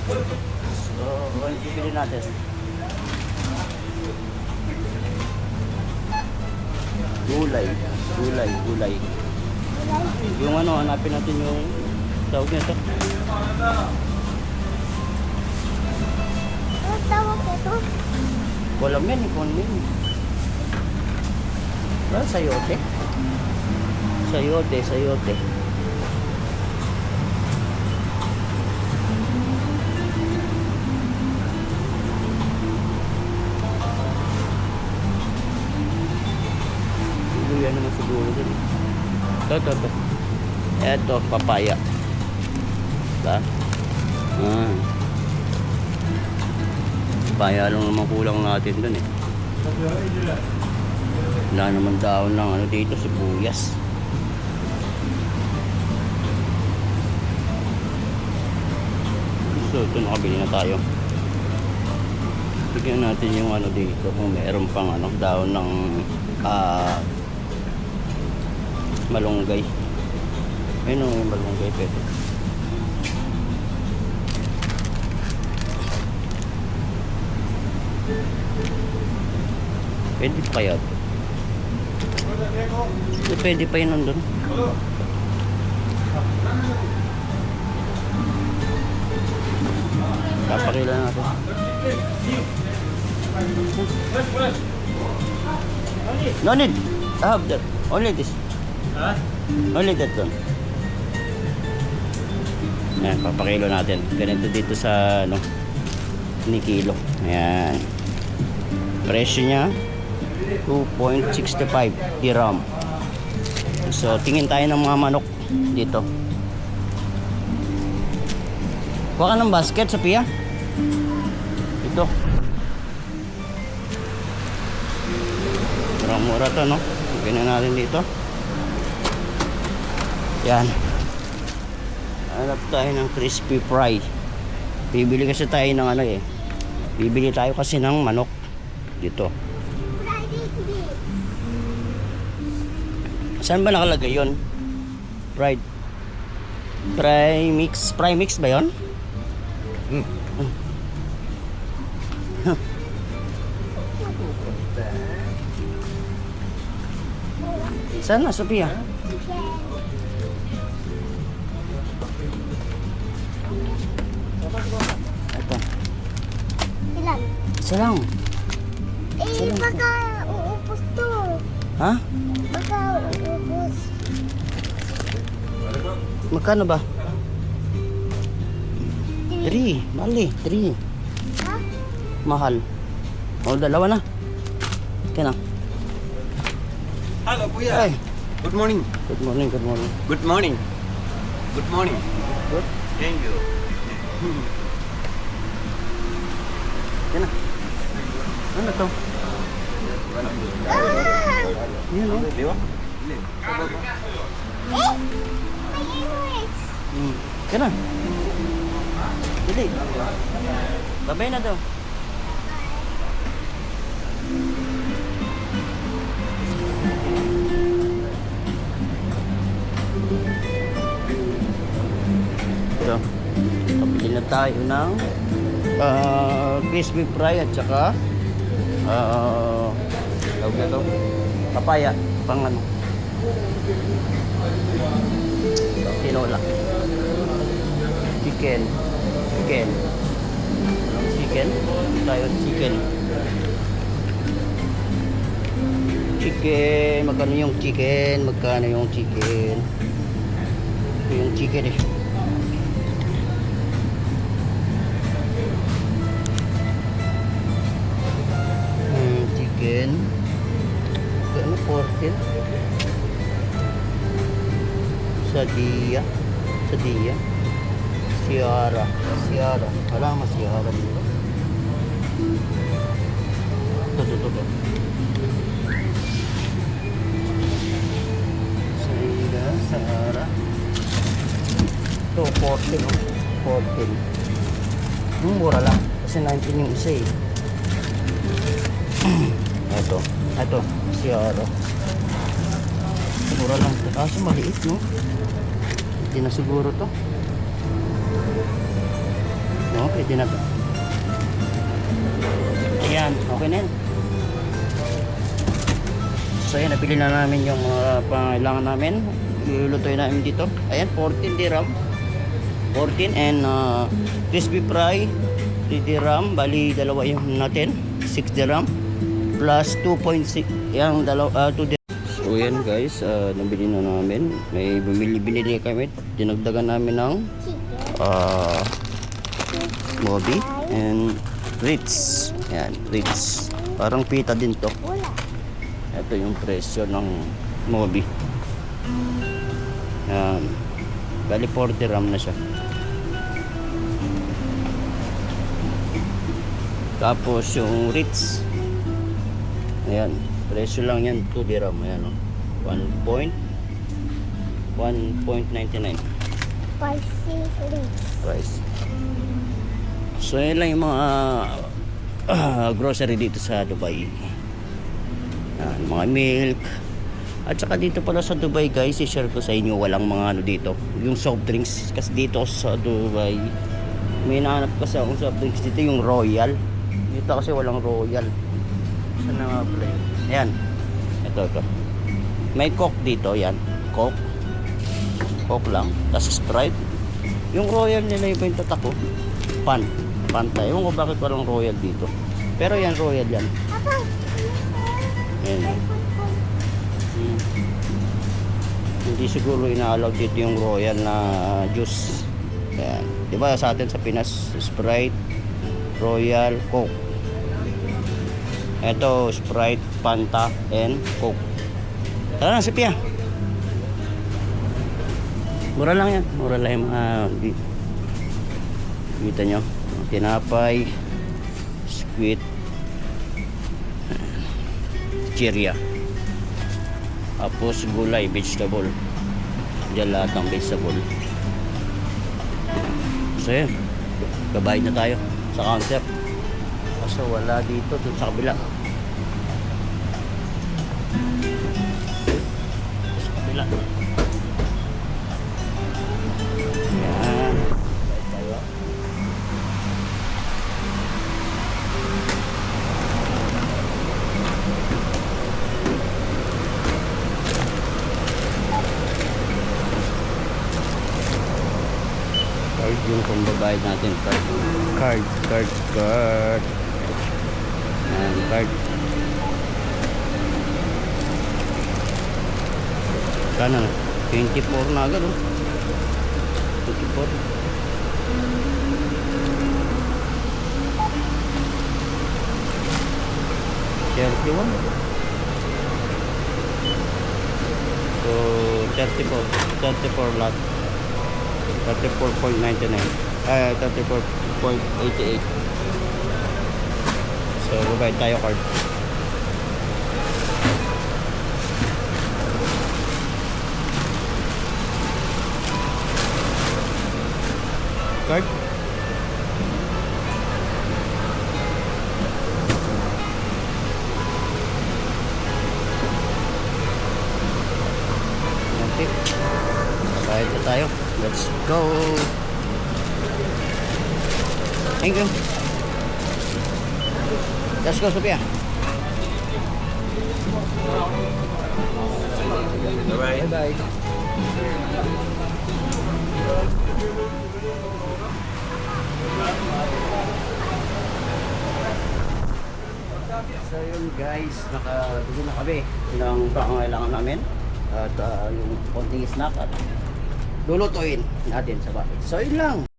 So, bibili natin. Gulay. Gulay, gulay. Yung ano, hanapin natin yung tawag nito. Ano tawag ito? Walang yan, ikon yan. Sayote. Sayote, sayote. Luya naman siguro din. Ito. Ito, papaya. Diba? Papaya lang naman kulang natin dun eh. Wala naman daon ng ano dito, sibuyas. So, ito nakabili na tayo. Tignan natin yung ano dito, kung meron pang ano, daon ng malunggay. Ayun yung malunggay, pwede. Pwede pa kaya ito? Pwede pa yun nandun. Kapakila natin. No need. I have that. Only this. Only that one. Ayan, papakilo natin. Ganito dito sa ano, ni kilo. Ayan. Presyo niya 2.65 dirham. So, tingin tayo ng mga manok dito. Kuha ka ng basket, Sophia. Ito. Murang-mura to, no? Ganyan natin dito. Yan. Hanap tayo ng crispy fry. Bibili kasi tayo ng ano eh. Bibili tayo kasi ng manok dito. Saan ba nakalagay yun? Fried. Fry mix. Fry mix ba yun? Saan na, Sophia? Ito. Ilan? Isa lang. Baka uupos to. Ha? Baka uupos. Magkano ba? 3. Mali. 3. Ha? Mahal. O, dalawa na. Kaya na. Hello, Kuya. Ay. Good morning. Good morning, good morning. Good morning. Good morning. Good. Thank you. Kaya na. Ano to? Yan o. Lewa? Kaya na. Dili. Babay na daw. Ito. Kapili na tayo ng crispy fry at saka tawag na ito, papaya pang ano, tinola, chicken tayo, chicken, magkano yung chicken, ito yung chicken eh. Chicken. Ano, 14? Sadia. Siara. Wala mas Siara dito. Ito. Sara. Ito, 14. 14. Mura lang. Kasi 19 yung isa eh. Ito, Siara. Mura lang. Kaso maliit, no? Hindi na siguro to. No, Pwede na to. Ayan, okay na yan. So ayan, napili na namin yung mga pangailangan namin. Ilulutuin namin dito. Ayan, 14 dirham. 14 and crispy fry 3 dirham. Bali, dalawa yung natin. 6 dirham. Plus 2.6. Yung dalawa, 2 dirham. So yan guys, nabili na namin. May binili kami. Dinagdagan namin ng Moby and Ritz. Yan, Ritz. Parang pita din to. Wala. Ito yung presyo ng Moby. Yan. Bali 40 dirham na siya. Tapos yung Ritz. Ayan. Presyo lang yan. 2 dirham. Ayan o. 1.99 Spicy Ritz. price. So yun lang yung mga grocery dito sa Dubai. Mga milk. At saka dito pala sa Dubai guys, i-share ko sa inyo, walang mga ano dito, yung soft drinks. Kasi dito sa Dubai may nahanap kasi akong soft drinks dito, yung Royal. Dito kasi walang Royal. Saan na nga pala yun? Ayan, ito may Coke dito, yan Coke lang, tapos Sprite. Yung Royal nila iba yung tatak ko, Fanta. Ewan ko bakit walang Royal dito, pero yan Royal yan. Papa. Ayan. Hindi siguro ina-allow dito yung Royal na juice. Ayan. Diba sa atin sa Pinas, Sprite, Royal, Coke. Ito, Sprite, Fanta, and Coke. Tara na, Sophia. Mura lang yan. Mura lang yung mga kita nyo. Tinapay, squid, Cheria. Tapos gulay, vegetable. Diyan lahat ng vegetable. So yun, babayad na tayo sa counter. Kaso wala dito, dun sa kabila. Sa kabila. Yan. Babayad tayo. Card yung pambabayad natin. Card. Ayan, card. Kano na? 24 na agad, oh. 24. So 34 lot. 34.99. 34.88. So babayad tayo card. Card. Okay. Bayad na tayo. Let's go. Thank you. Let's go, Sophia. Bye-bye. Bye-bye. So yun guys, nakabili na kami ng pangangailangan namin at yung konting snack at lulutuin natin sa bahay. So yun lang.